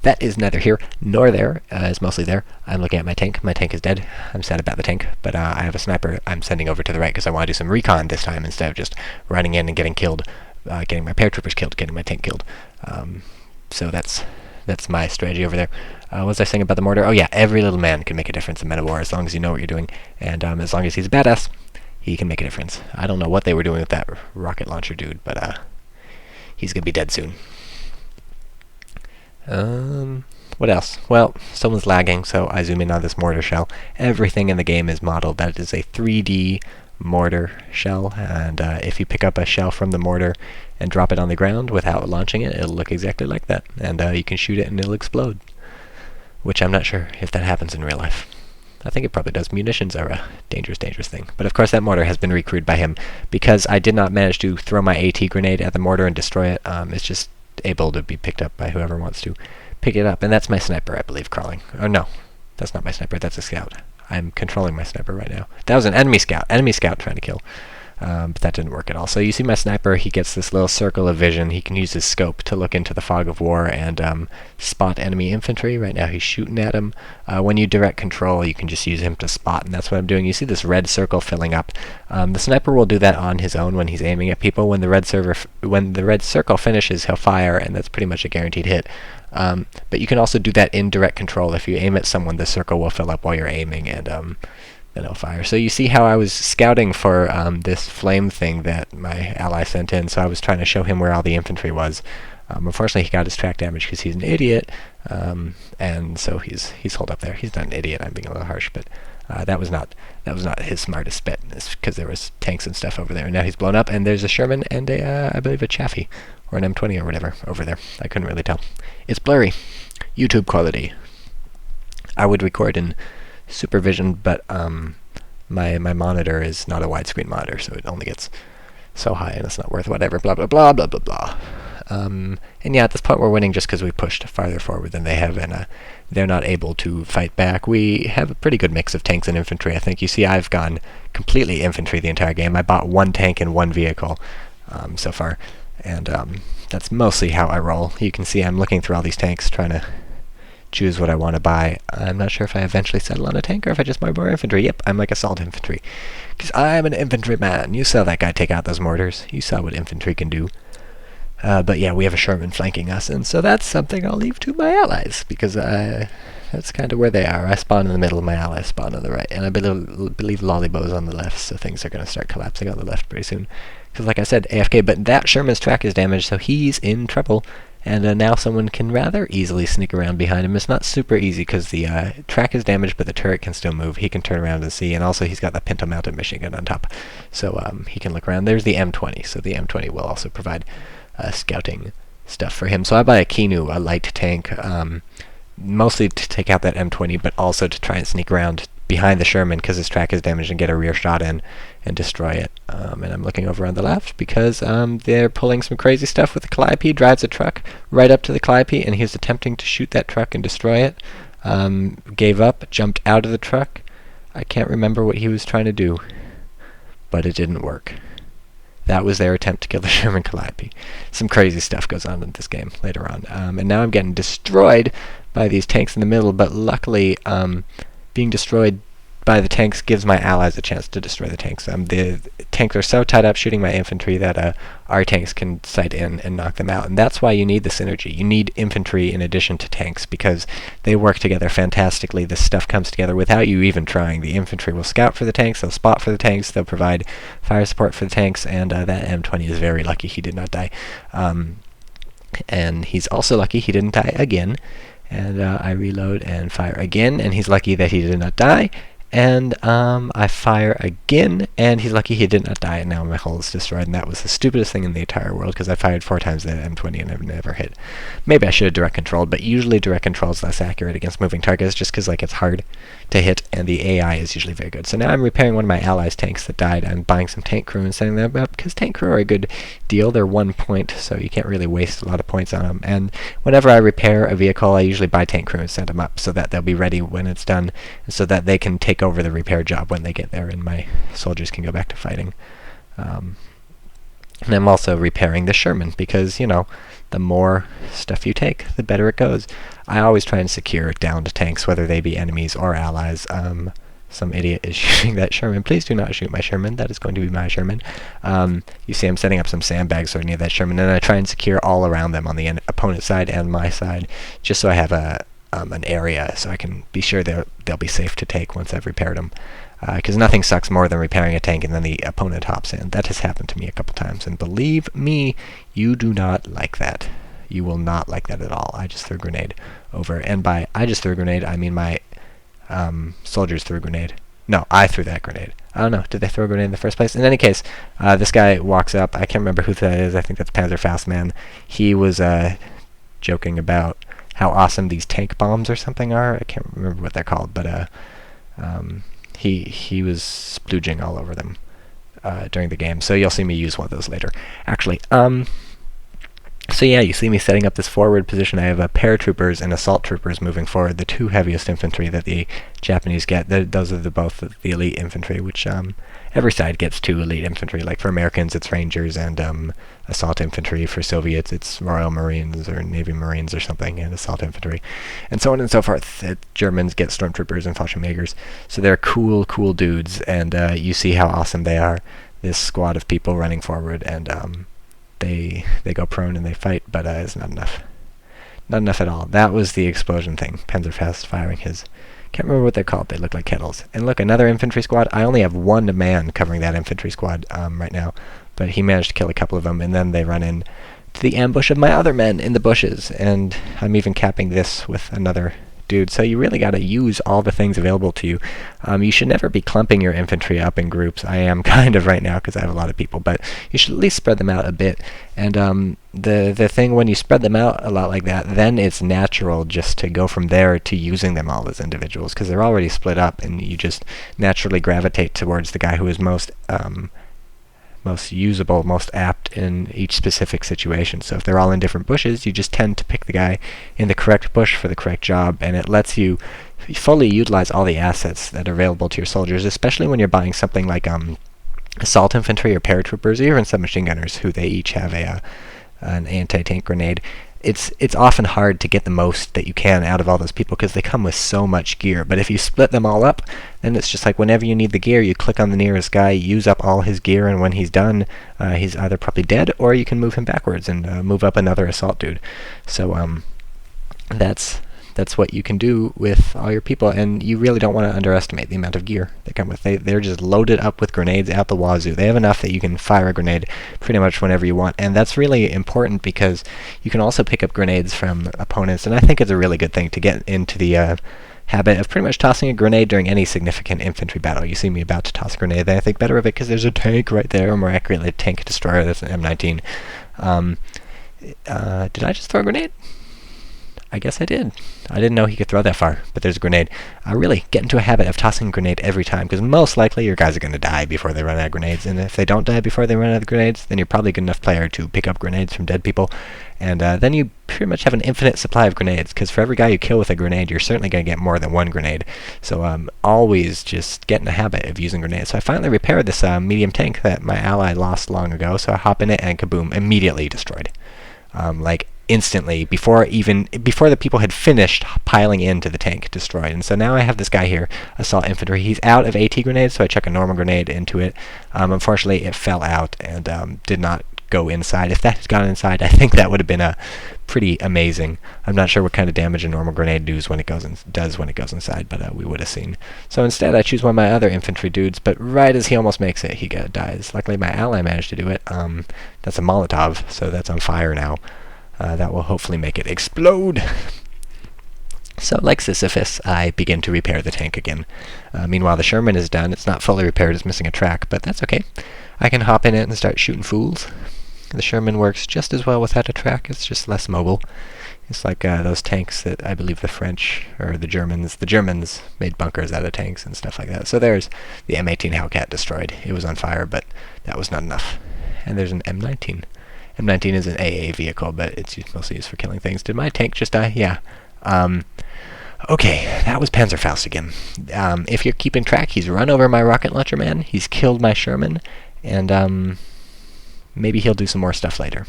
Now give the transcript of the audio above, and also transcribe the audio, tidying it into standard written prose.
that is neither here nor there. It's mostly there. I'm looking at my tank. My tank is dead. I'm sad about the tank, but I have a sniper I'm sending over to the right because I want to do some recon this time instead of just running in and getting killed, getting my paratroopers killed, getting my tank killed. So that's my strategy over there. What was I saying about the mortar? Oh yeah, every little man can make a difference in Men of War as long as you know what you're doing, and as long as he's a badass, he can make a difference. I don't know what they were doing with that rocket launcher dude, but he's gonna be dead soon. What else? Well, someone's lagging, so I zoom in on this mortar shell. Everything in the game is modeled. That is a 3D mortar shell, and if you pick up a shell from the mortar and drop it on the ground without launching it, it'll look exactly like that. And you can shoot it and it'll explode, which I'm not sure if that happens in real life. I think it probably does. Munitions are a dangerous, dangerous thing. But of course that mortar has been recrewed by him because I did not manage to throw my AT grenade at the mortar and destroy it. It's just able to be picked up by whoever wants to pick it up. And that's my sniper, I believe, crawling. Oh no, that's not my sniper, that's a scout. I'm controlling my sniper right now. That was an enemy scout trying to kill. But that didn't work at all. So you see my sniper, he gets this little circle of vision. He can use his scope to look into the fog of war and spot enemy infantry. Right now he's shooting at him. When you direct control, you can just use him to spot, and that's what I'm doing. You see this red circle filling up. The sniper will do that on his own when he's aiming at people. When the red circle finishes, he'll fire, and that's pretty much a guaranteed hit. But you can also do that in direct control. If you aim at someone, the circle will fill up while you're aiming, and then it'll fire. So you see how I was scouting for this flame thing that my ally sent in, so I was trying to show him where all the infantry was. Unfortunately, he got his track damage because he's an idiot, and so he's holed up there. He's not an idiot. I'm being a little harsh, but that was not his smartest bet. It's because there was tanks and stuff over there. And now he's blown up, and there's a Sherman and I believe a Chaffee or an M20 or whatever over there. I couldn't really tell. It's blurry. YouTube quality. I would record in supervision, but my monitor is not a widescreen monitor, so it only gets so high, and it's not worth whatever. Blah blah blah blah blah blah. And yeah, at this point we're winning just because we pushed farther forward than they have, and they're not able to fight back. We have a pretty good mix of tanks and infantry. I think you see I've gone completely infantry the entire game. I bought one tank and one vehicle so far, and that's mostly how I roll. You can see I'm looking through all these tanks trying to choose what I want to buy. I'm not sure if I eventually settle on a tank or if I just buy more infantry. Yep, I'm like assault infantry, because I'm an infantryman. You saw that guy take out those mortars. You saw what infantry can do. But yeah, we have a Sherman flanking us, and so that's something I'll leave to my allies, because that's kind of where they are. I spawn in the middle, my allies spawn on the right, and I believe Lollybow's on the left, so things are going to start collapsing on the left pretty soon. Because like I said, AFK, but that Sherman's track is damaged, so he's in trouble. And now someone can rather easily sneak around behind him. It's not super easy because the track is damaged, but the turret can still move. He can turn around and see, and also he's got the pinto-mounted machine gun on top, so he can look around. There's the M20, so the M20 will also provide scouting stuff for him. So I buy a Kinu, a light tank, mostly to take out that M20, but also to try and sneak around behind the Sherman because his track is damaged and get a rear shot in and destroy it. And I'm looking over on the left because they're pulling some crazy stuff with the Calliope. He drives a truck right up to the Calliope, and he's attempting to shoot that truck and destroy it. Gave up, jumped out of the truck. I can't remember what he was trying to do, but it didn't work. That was their attempt to kill the Sherman Calliope. Some crazy stuff goes on in this game later on. And now I'm getting destroyed by these tanks in the middle, but luckily being destroyed by the tanks gives my allies a chance to destroy the tanks. The tanks are so tied up shooting my infantry that our tanks can sight in and knock them out. And that's why you need the synergy. You need infantry in addition to tanks because they work together fantastically. This stuff comes together without you even trying. The infantry will scout for the tanks, they'll spot for the tanks, they'll provide fire support for the tanks, and that M20 is very lucky he did not die. And he's also lucky he didn't die again. And I reload and fire again, and he's lucky that he did not die. And I fire again, and he's lucky he did not die, and now my hull is destroyed, and that was the stupidest thing in the entire world, because I fired 4 times that M20 and I've never hit. Maybe I should have direct controlled, but usually direct control is less accurate against moving targets, just because like it's hard to hit, and the AI is usually very good. So now I'm repairing one of my allies' tanks that died. I'm buying some tank crew and sending them up, because tank crew are a good deal. They're 1 point, so you can't really waste a lot of points on them. And whenever I repair a vehicle, I usually buy tank crew and send them up, so that they'll be ready when it's done, and so that they can take over the repair job when they get there, and my soldiers can go back to fighting. And I'm also repairing the Sherman because, the more stuff you take, the better it goes. I always try and secure downed tanks, whether they be enemies or allies. Some idiot is shooting that Sherman. Please do not shoot my Sherman. That is going to be my Sherman. You see I'm setting up some sandbags so near that Sherman, and I try and secure all around them on the opponent's side and my side, just so I have an area so I can be sure they'll be safe to take once I've repaired them. Because nothing sucks more than repairing a tank and then the opponent hops in. That has happened to me a couple times, and believe me, you do not like that. You will not like that at all. I just threw a grenade over, and by I just threw a grenade, I mean my soldiers threw a grenade. No, I threw that grenade. I don't know. Did they throw a grenade in the first place? In any case, this guy walks up. I can't remember who that is. I think that's Panzerfaustman. He was joking about how awesome these tank bombs or something are. I can't remember what they're called, but he was splooging all over them during the game. So you'll see me use one of those later. Actually, so yeah, you see me setting up this forward position. I have paratroopers and assault troopers moving forward, the two heaviest infantry that the Japanese get. Those are both the elite infantry, which every side gets 2 elite infantry. Like for Americans, it's Rangers, and assault infantry. For Soviets, it's Royal Marines or Navy Marines or something, and assault infantry, and so on and so forth. The Germans get stormtroopers and Fallschirmjägers. So they're cool dudes, and you see how awesome they are. This squad of people running forward, and they go prone and they fight, but it's not enough. Not enough at all. That was the explosion thing. Panzerfaust firing his... Can't remember what they're called. They look like kettles. And look, another infantry squad. I only have 1 man covering that infantry squad right now, but he managed to kill a couple of them, and then they run in to the ambush of my other men in the bushes, and I'm even capping this with another dude. So you really got to use all the things available to you. You should never be clumping your infantry up in groups. I am kind of right now because I have a lot of people, but you should at least spread them out a bit. And the thing when you spread them out a lot like that, then it's natural just to go from there to using them all as individuals, because they're already split up, and you just naturally gravitate towards the guy who is most usable, most apt in each specific situation. So if they're all in different bushes, you just tend to pick the guy in the correct bush for the correct job, and it lets you fully utilize all the assets that are available to your soldiers, especially when you're buying something like assault infantry or paratroopers, or even submachine gunners, who they each have an anti-tank grenade. It's often hard to get the most that you can out of all those people because they come with so much gear. But if you split them all up, then it's just like whenever you need the gear, you click on the nearest guy, use up all his gear, and when he's done, he's either probably dead, or you can move him backwards and move up another assault dude. So that's what you can do with all your people, and you really don't want to underestimate the amount of gear they come with. They're just loaded up with grenades out the wazoo. They have enough that you can fire a grenade pretty much whenever you want, and that's really important because you can also pick up grenades from opponents, and I think it's a really good thing to get into the habit of pretty much tossing a grenade during any significant infantry battle. You see me about to toss a grenade, then I think better of it because there's a tank right there, or more accurately, a tank destroyer. That's an M19. Did I just throw a grenade? I guess I did. I didn't know he could throw that far, but there's a grenade. Really, get into a habit of tossing a grenade every time, because most likely your guys are going to die before they run out of grenades, and if they don't die before they run out of grenades, then you're probably a good enough player to pick up grenades from dead people, and then you pretty much have an infinite supply of grenades, because for every guy you kill with a grenade, you're certainly going to get more than 1 grenade. So always just get in the habit of using grenades. So I finally repaired this medium tank that my ally lost long ago, so I hop in it, and kaboom, immediately destroyed. Like instantly, before the people had finished piling into the tank, destroyed. And so now I have this guy here, assault infantry. He's out of AT grenades, so I chuck a normal grenade into it. Unfortunately, it fell out and did not go inside. If that had gone inside, I think that would have been pretty amazing. I'm not sure what kind of damage a normal grenade does when it goes inside, but we would have seen. So instead, I choose one of my other infantry dudes, but right as he almost makes it, he dies. Luckily, my ally managed to do it. That's a Molotov, so that's on fire now. That will hopefully make it explode. So, like Sisyphus, I begin to repair the tank again. Meanwhile, the Sherman is done. It's not fully repaired. It's missing a track, but that's okay. I can hop in it and start shooting fools. The Sherman works just as well without a track. It's just less mobile. It's like those tanks that I believe the French or the Germans made bunkers out of tanks and stuff like that. So there's the M18 Hellcat destroyed. It was on fire, but that was not enough. And there's an M19. M19 is an AA vehicle, but it's mostly used for killing things. Did my tank just die? Yeah. Okay, that was Panzerfaust again. If you're keeping track, he's run over my rocket launcher man, he's killed my Sherman, and maybe he'll do some more stuff later.